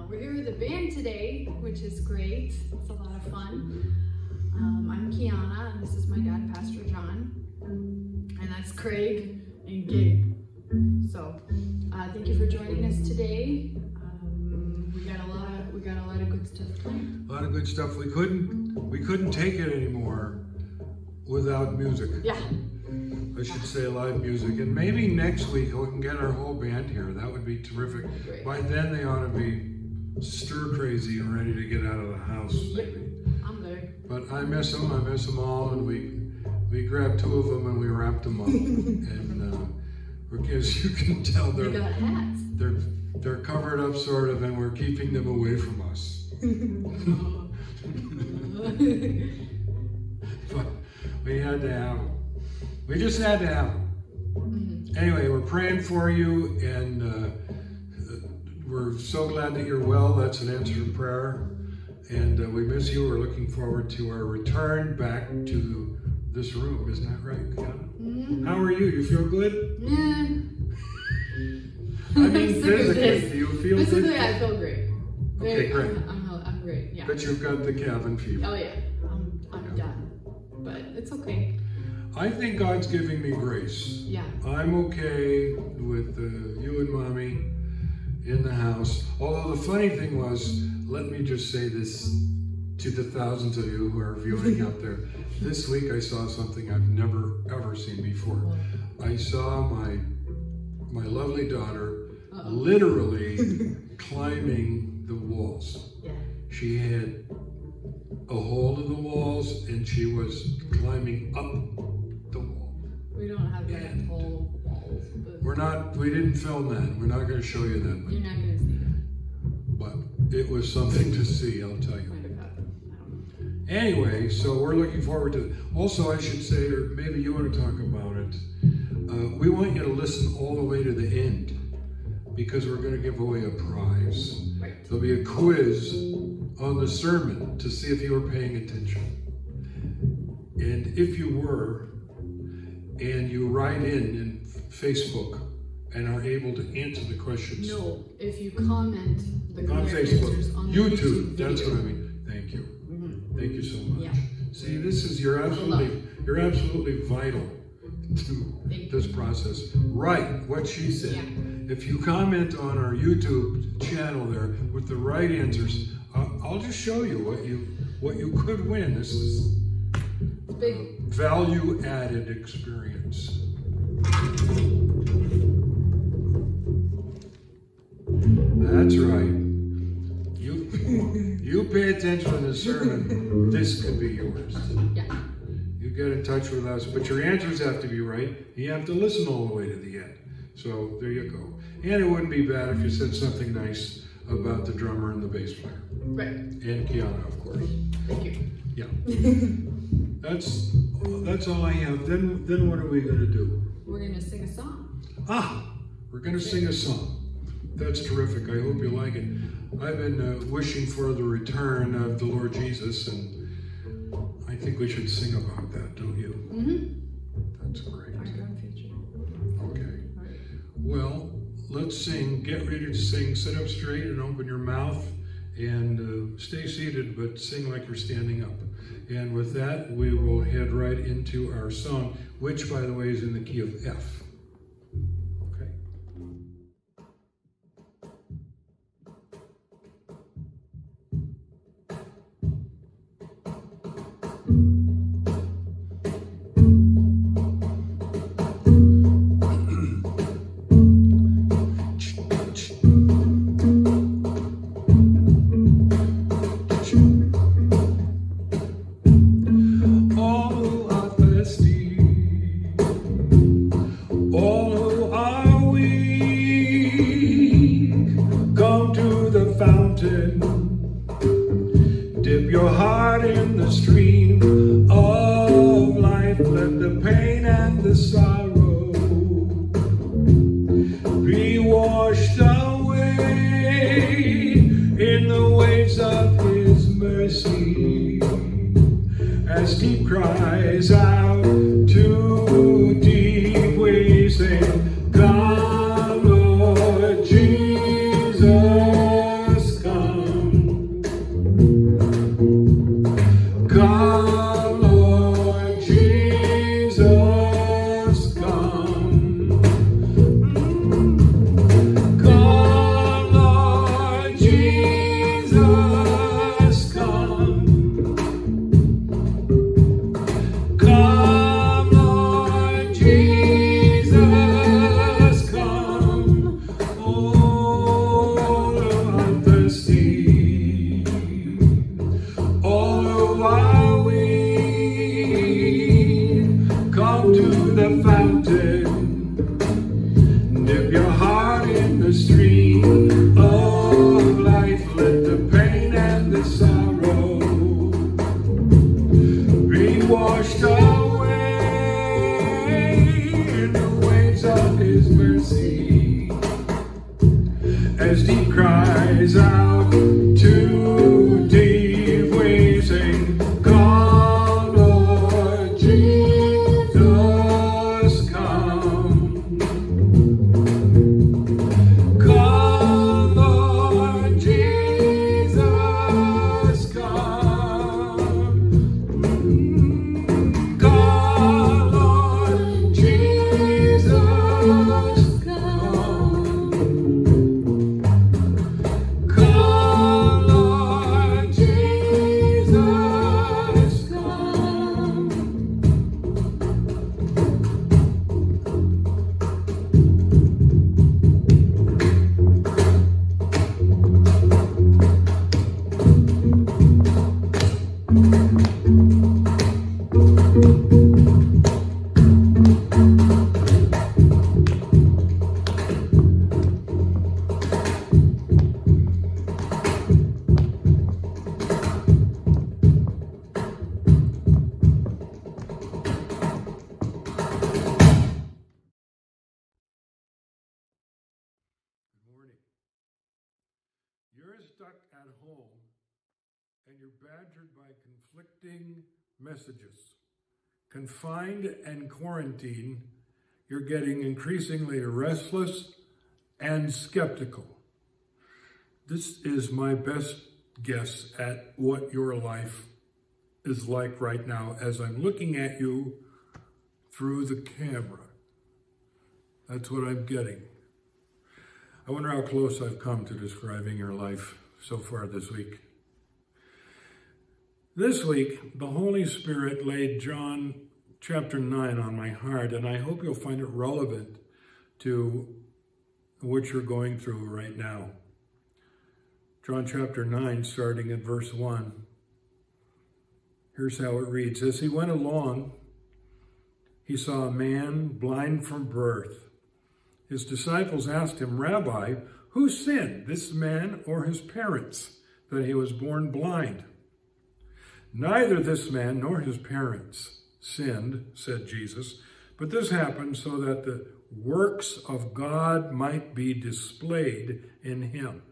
We're here with the band today, which is great. It's a lot of fun. I'm Kiana, and this is my dad, Pastor John, and that's Craig and Gabe. So, thank you for joining us today. We got a lot of good stuff planned. A lot of good stuff. We couldn't take it anymore without music. Yeah. I should say live music, and maybe next week we can get our whole band here. That would be terrific. Great. By then they ought to be stir crazy and ready to get out of the house. Maybe. I'm there. But I miss them all, and we grabbed two of them and we wrapped them up. And as you can tell, They got hats. they're covered up sort of, and we're keeping them away from us. But we had to have them. We just had to have them. Mm-hmm. Anyway, we're praying for you, and we're so glad that you're well. That's an answered prayer. And we miss you. We're looking forward to our return back to this room. Isn't that right, Kiana? Mm-hmm. How are you? You feel good? Yeah. I mean, physically, do you feel good? Physically, I feel great. Okay, great. I'm great, yeah. But you've got the cabin fever. Oh, yeah. I'm done. But it's okay. I think God's giving me grace. Yeah. I'm okay with you and Mommy in the house. Although the funny thing was, let me just say this to the thousands of you who are viewing out there. This week I saw something I've never ever seen before. I saw my lovely daughter literally climbing the walls. Yeah. She had a hold of the walls and she was climbing up the wall. We don't have that whole walls. But We didn't film that. We're not going to show you that. You're not going to see it. But it was something to see, I'll tell you. Might have happened. I don't know. Anyway, so we're looking forward to it. Also, I should say, or maybe you want to talk about it, we want you to listen all the way to the end because we're going to give away a prize. Right. There'll be a quiz on the sermon to see if you were paying attention. And if you were, and you write in Facebook and are able to answer the questions. No, if you comment the on correct Facebook, answers on the YouTube, video. that's what I mean. Thank you. Mm-hmm. Thank you so much. Yeah. See, you're absolutely vital to this process. Right, what she said. Yeah. If you comment on our YouTube channel there with the right answers, I'll just show you what you could win. This is Big. Value-added experience. That's right. You pay attention to the sermon. This could be yours. Yeah. You get in touch with us, but your answers have to be right. You have to listen all the way to the end. So there you go. And it wouldn't be bad if you said something nice about the drummer and the bass player. Right. And Kiana, of course. Thank you. Yeah. That's all I have. Then what are we going to do? We're going to sing a song. We're going to sing a song. That's terrific. I hope you like it. I've been wishing for the return of the Lord Jesus, and I think we should sing about that, don't you? Mm-hmm. That's great. Our drum feature. Okay. All right. Well, let's sing. Get ready to sing. Sit up straight and open your mouth, and stay seated, but sing like you're standing up. And with that, we will head right into our song, which, by the way, is in the key of F. Okay. Jesus, come. Come, Lord Jesus, come. All I'm thirsty, all are we. Come to the fountain, dip your heart in the stream of life. Let the pain and the sorrow be washed away in the waves of His mercy, as deep cries out to deep waves, saying, come, Lord Jesus, come. Come, Lord Jesus, come. Come, Lord Jesus, come. Come, Lord Jesus, come. You're stuck at home and you're badgered by conflicting messages. Confined and quarantined, you're getting increasingly restless and skeptical. This is my best guess at what your life is like right now as I'm looking at you through the camera. That's what I'm getting. I wonder how close I've come to describing your life so far this week. This week, the Holy Spirit laid John chapter 9 on my heart, and I hope you'll find it relevant to what you're going through right now. John chapter 9, starting at verse 1. Here's how it reads. As he went along, he saw a man blind from birth. His disciples asked him, Rabbi, who sinned, this man or his parents, that he was born blind? Neither this man nor his parents sinned, said Jesus, but this happened so that the works of God might be displayed in him.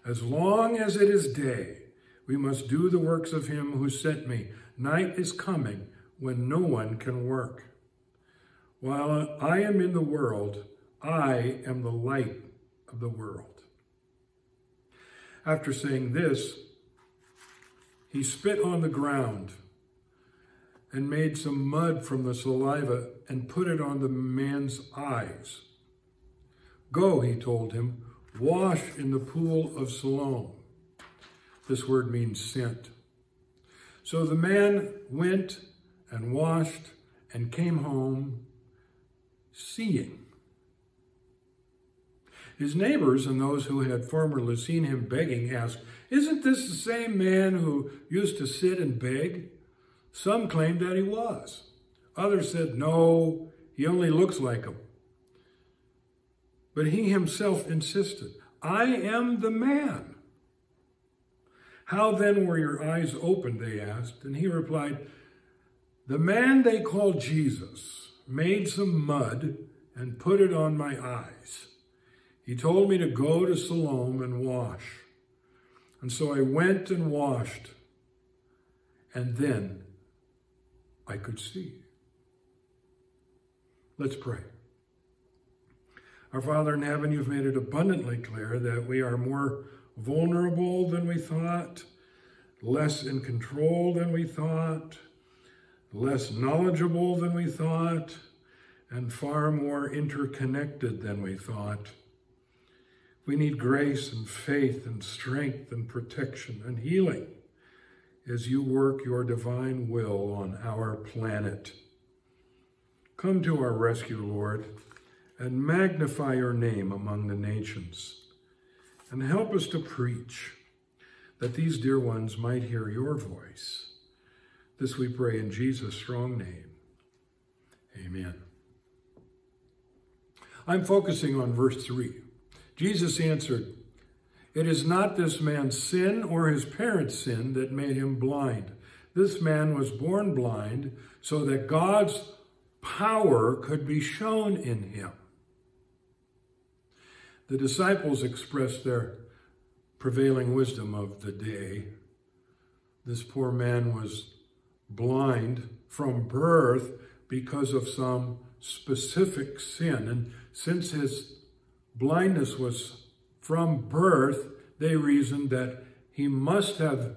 As long as it is day, we must do the works of him who sent me. Night is coming when no one can work. While I am in the world, I am the light of the world. After saying this, he spit on the ground and made some mud from the saliva and put it on the man's eyes. Go, he told him, wash in the pool of Siloam. This word means sent. So the man went and washed and came home seeing. His neighbors and those who had formerly seen him begging asked, isn't this the same man who used to sit and beg? Some claimed that he was. Others said, no, he only looks like him. But he himself insisted, I am the man. How then were your eyes opened, they asked. And he replied, the man they call Jesus made some mud and put it on my eyes. He told me to go to Siloam and wash. And so I went and washed, and then I could see. Let's pray. Our Father in heaven, you've made it abundantly clear that we are more vulnerable than we thought, less in control than we thought, less knowledgeable than we thought, and far more interconnected than we thought. We need grace and faith and strength and protection and healing as you work your divine will on our planet. Come to our rescue, Lord, and magnify your name among the nations, and help us to preach, that these dear ones might hear your voice. This we pray in Jesus' strong name. Amen. I'm focusing on verse 3. Jesus answered, "It is not this man's sin or his parents' sin that made him blind. This man was born blind so that God's power could be shown in him." The disciples expressed their prevailing wisdom of the day. This poor man was blind from birth because of some specific sin. And since his blindness was from birth, they reasoned that he must have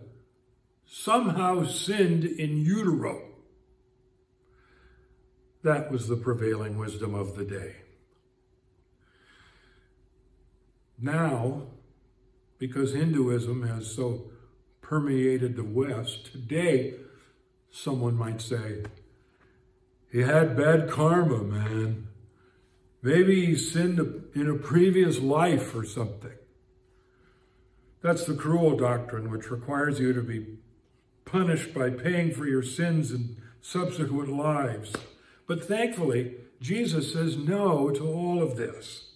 somehow sinned in utero. That was the prevailing wisdom of the day. Now, because Hinduism has so permeated the West, today someone might say, he had bad karma, man. Maybe he sinned in a previous life or something. That's the cruel doctrine, which requires you to be punished by paying for your sins in subsequent lives. But thankfully, Jesus says no to all of this.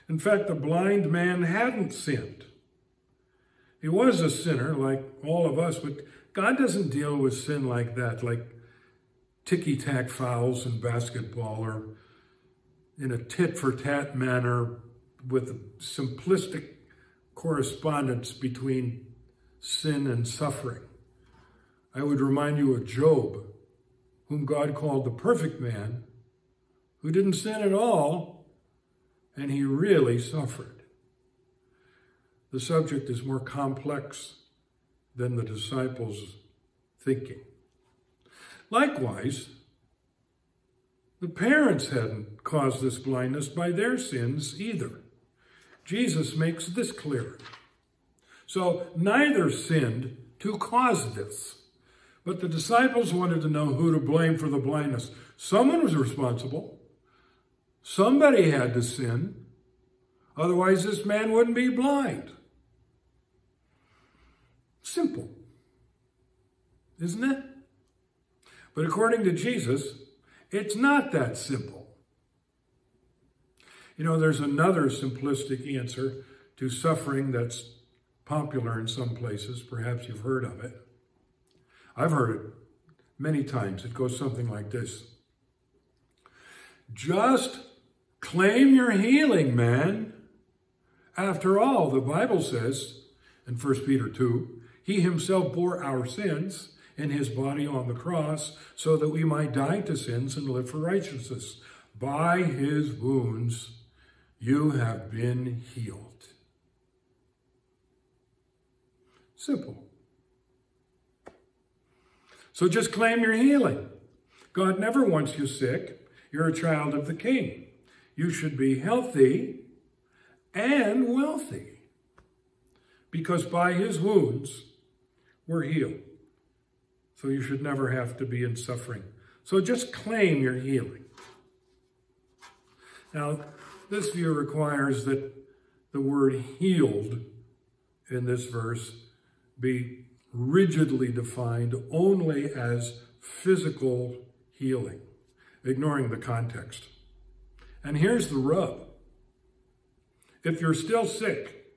In fact, the blind man hadn't sinned. He was a sinner like all of us, but God doesn't deal with sin like that, like ticky-tack fouls in basketball or in a tit-for-tat manner with a simplistic correspondence between sin and suffering. I would remind you of Job, whom God called the perfect man, who didn't sin at all, and he really suffered. The subject is more complex than the disciples' thinking. Likewise, the parents hadn't caused this blindness by their sins either. Jesus makes this clear. So neither sinned to cause this. But the disciples wanted to know who to blame for the blindness. Someone was responsible. Somebody had to sin. Otherwise, this man wouldn't be blind. Simple, isn't it? But according to Jesus, it's not that simple. You know, there's another simplistic answer to suffering that's popular in some places. Perhaps you've heard of it. I've heard it many times. It goes something like this. Just claim your healing, man. After all, the Bible says in 1 Peter 2, he himself bore our sins in his body on the cross so that we might die to sins and live for righteousness. By his wounds, you have been healed. Simple. So just claim your healing. God never wants you sick. You're a child of the King. You should be healthy and wealthy, because by his wounds, we're healed. So you should never have to be in suffering. So just claim your healing. Now, this view requires that the word healed in this verse be rigidly defined only as physical healing, ignoring the context. And here's the rub. If you're still sick,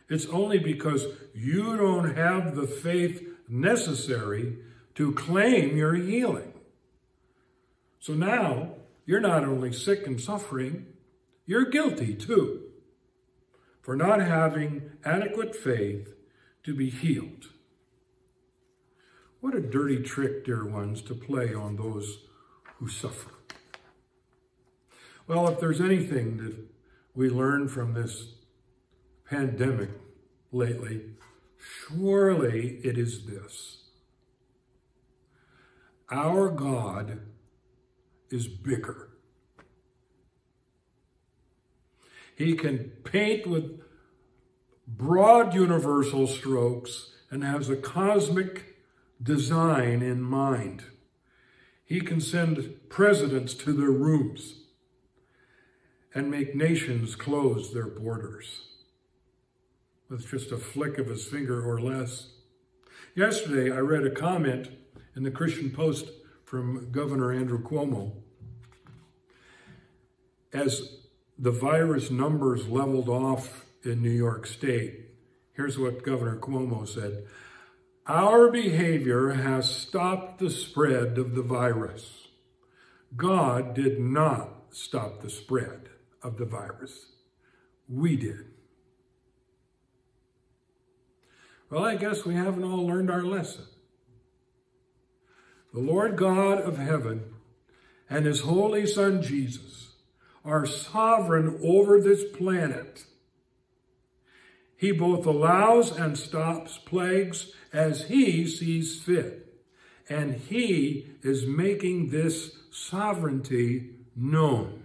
it's only because you don't have the faith necessary to claim your healing. So now, you're not only sick and suffering, you're guilty too, for not having adequate faith to be healed. What a dirty trick, dear ones, to play on those who suffer. Well, if there's anything that we learned from this pandemic lately, surely it is this. Our God is bigger. He can paint with broad universal strokes and has a cosmic design in mind. He can send presidents to their rooms and make nations close their borders with just a flick of his finger or less. Yesterday, I read a comment in the Christian Post from Governor Andrew Cuomo. As the virus numbers leveled off in New York State, here's what Governor Cuomo said. Our behavior has stopped the spread of the virus. God did not stop the spread of the virus. We did. Well, I guess we haven't all learned our lesson. The Lord God of heaven and his holy Son, Jesus, are sovereign over this planet. He both allows and stops plagues as he sees fit, and he is making this sovereignty known.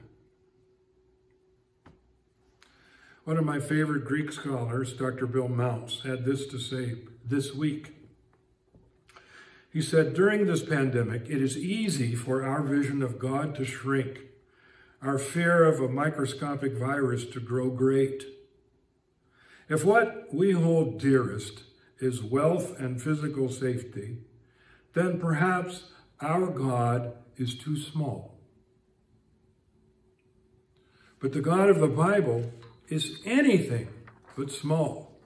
One of my favorite Greek scholars, Dr. Bill Mounce, had this to say this week. He said, during this pandemic, it is easy for our vision of God to shrink, our fear of a microscopic virus to grow great. If what we hold dearest is wealth and physical safety, then perhaps our God is too small. But the God of the Bible is anything but small.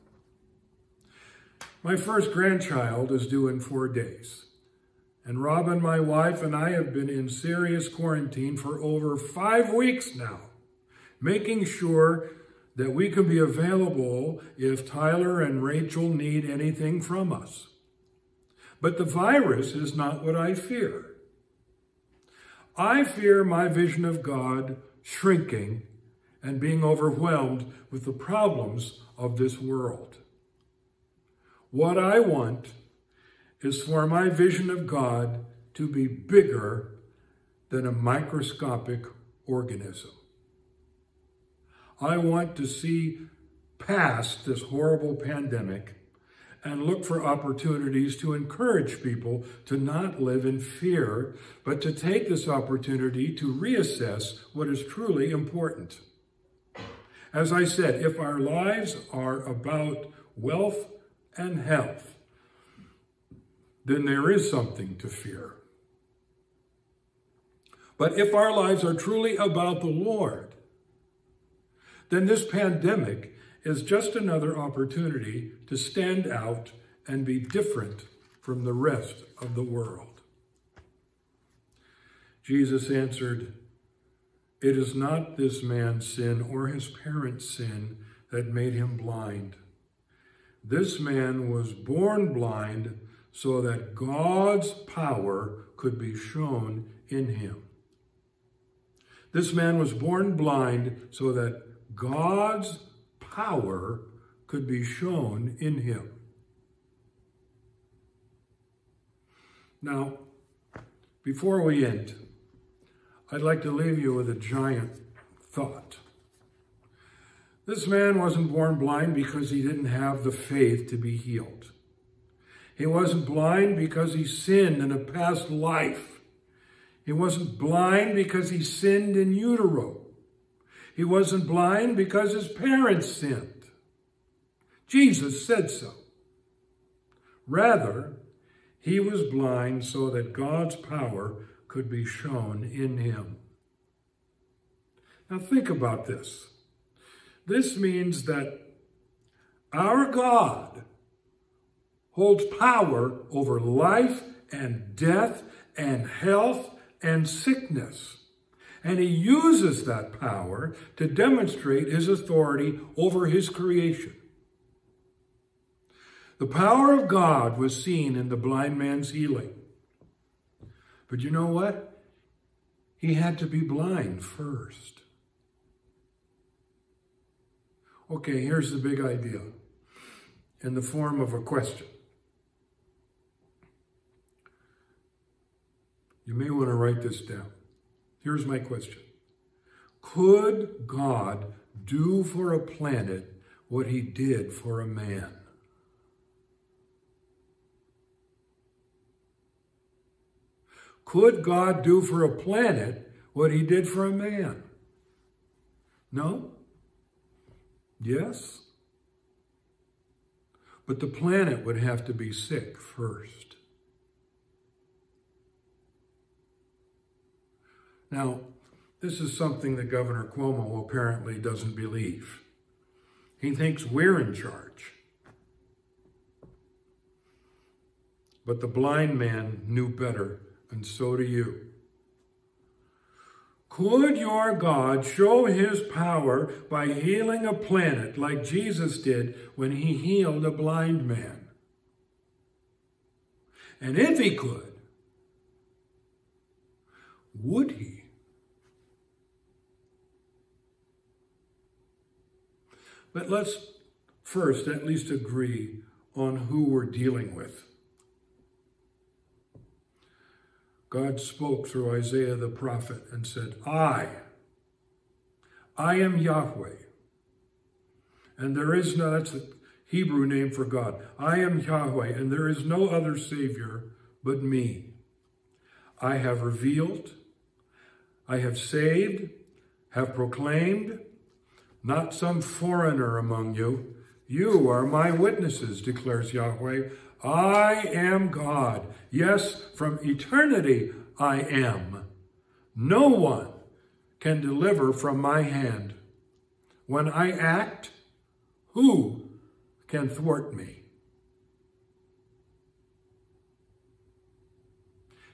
My first grandchild is due in 4 days, and Robin, my wife, and I have been in serious quarantine for over 5 weeks now, making sure that we can be available if Tyler and Rachel need anything from us. But the virus is not what I fear. I fear my vision of God shrinking and being overwhelmed with the problems of this world. What I want is for my vision of God to be bigger than a microscopic organism. I want to see past this horrible pandemic and look for opportunities to encourage people to not live in fear, but to take this opportunity to reassess what is truly important. As I said, if our lives are about wealth and health, then there is something to fear. But if our lives are truly about the Lord, then this pandemic is just another opportunity to stand out and be different from the rest of the world. Jesus answered, "It is not this man's sin or his parents' sin that made him blind. This man was born blind so that God's power could be shown in him." This man was born blind so that God's power could be shown in him. Now, before we end, I'd like to leave you with a giant thought. This man wasn't born blind because he didn't have the faith to be healed. He wasn't blind because he sinned in a past life. He wasn't blind because he sinned in utero. He wasn't blind because his parents sinned. Jesus said so. Rather, he was blind so that God's power could be shown in him. Now think about this. This means that our God holds power over life and death and health and sickness. And he uses that power to demonstrate his authority over his creation. The power of God was seen in the blind man's healing. But you know what? He had to be blind first. Okay, here's the big idea in the form of a question. You may want to write this down. Here's my question. Could God do for a planet what he did for a man? Could God do for a planet what he did for a man? No? Yes? But the planet would have to be sick first. Now, this is something that Governor Cuomo apparently doesn't believe. He thinks we're in charge. But the blind man knew better, and so do you. Could your God show his power by healing a planet like Jesus did when he healed a blind man? And if he could, would he? But let's first at least agree on who we're dealing with. God spoke through Isaiah the prophet and said, I am Yahweh. And there is no, that's the Hebrew name for God. I am Yahweh, and there is no other Savior but me. I have revealed, I have saved, have proclaimed, not some foreigner among you. You are my witnesses, declares Yahweh. I am God. Yes, from eternity I am. No one can deliver from my hand. When I act, who can thwart me?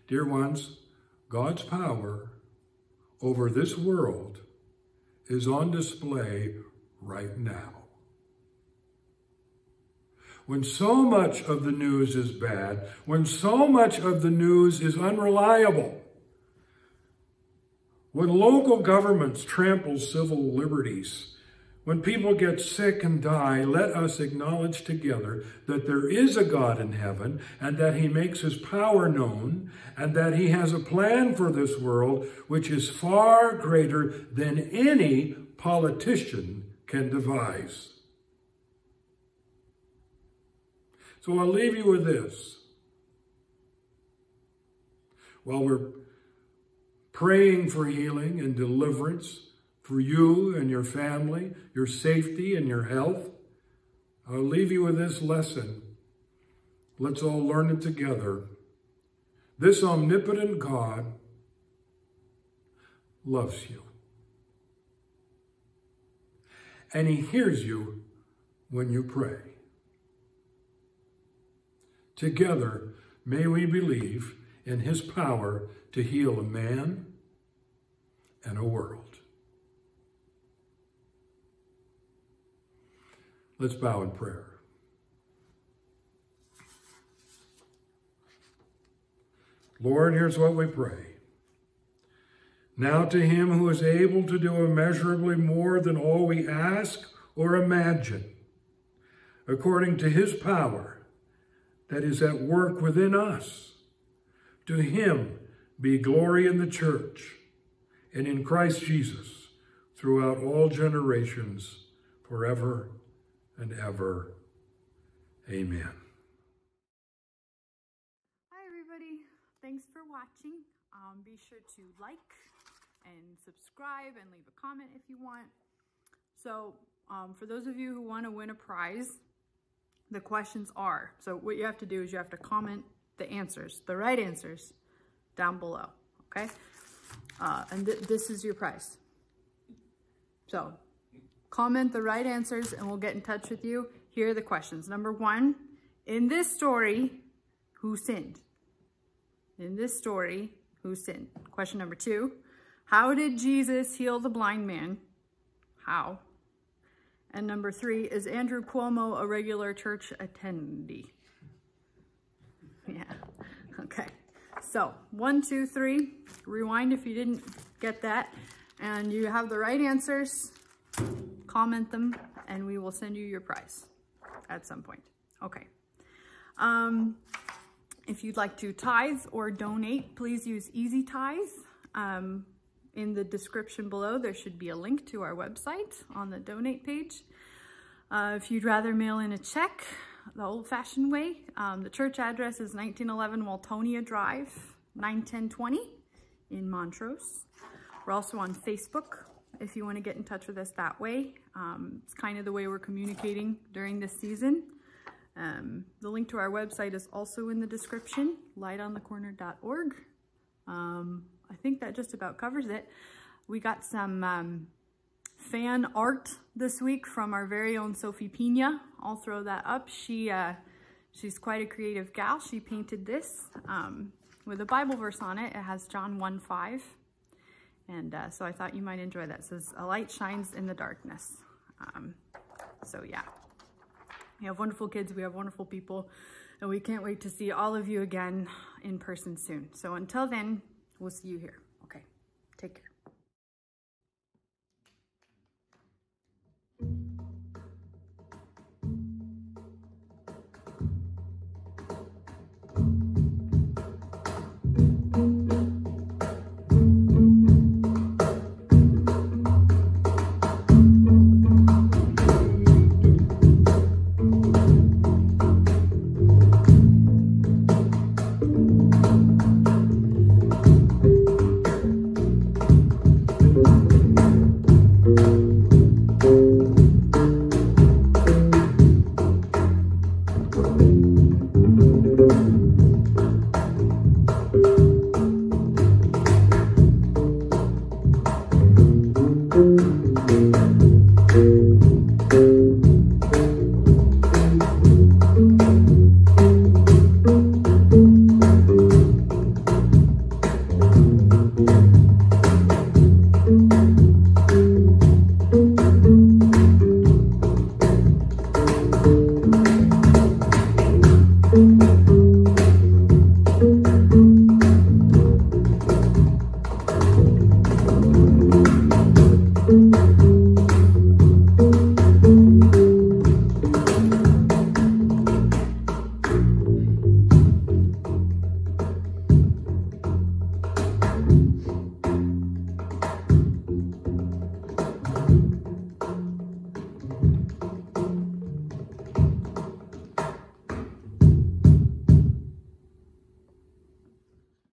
Dear ones, God's power over this world is on display right now. When so much of the news is bad, when so much of the news is unreliable, when local governments trample civil liberties, when people get sick and die, let us acknowledge together that there is a God in heaven and that he makes his power known and that he has a plan for this world which is far greater than any politician can devise. So I'll leave you with this. While we're praying for healing and deliverance for you and your family, your safety and your health, I'll leave you with this lesson. Let's all learn it together. This omnipotent God loves you. And he hears you when you pray. Together, may we believe in his power to heal a man and a world. Let's bow in prayer. Lord, here's what we pray. Now to him who is able to do immeasurably more than all we ask or imagine, according to his power that is at work within us, to him be glory in the church and in Christ Jesus throughout all generations, forever and ever. Amen. Hi, everybody. Thanks for watching. Be sure to like and subscribe and leave a comment if you want. So for those of you who want to win a prize, the questions are, so what you have to do is you have to comment the answers, the right answers, down below, okay? And this is your prize. So comment the right answers and we'll get in touch with you. Here are the questions. Number 1, in this story, who sinned? In this story, who sinned? Question number 2, how did Jesus heal the blind man? How? And number 3, is Andrew Cuomo a regular church attendee? Yeah, okay. So 1, 2, 3, rewind if you didn't get that. And you have the right answers, comment them, and we will send you your prize at some point. Okay. If you'd like to tithe or donate, please use Easy Tithe. in the description below, there should be a link to our website on the donate page. If you'd rather mail in a check the old-fashioned way, the church address is 1911 Waltonia Drive, 91020 in Montrose. We're also on Facebook if you want to get in touch with us that way. It's kind of the way we're communicating during this season. The link to our website is also in the description, lightonthecorner.org. I think that just about covers it. We got some fan art this week from our very own Sophie Pina. I'll throw that up. She's quite a creative gal. She painted this with a Bible verse on it. It has John 1:5. And so I thought you might enjoy that. It says, "A light shines in the darkness." So yeah, we have wonderful kids, we have wonderful people, and we can't wait to see all of you again in person soon. So until then, we'll see you here. Okay, take care.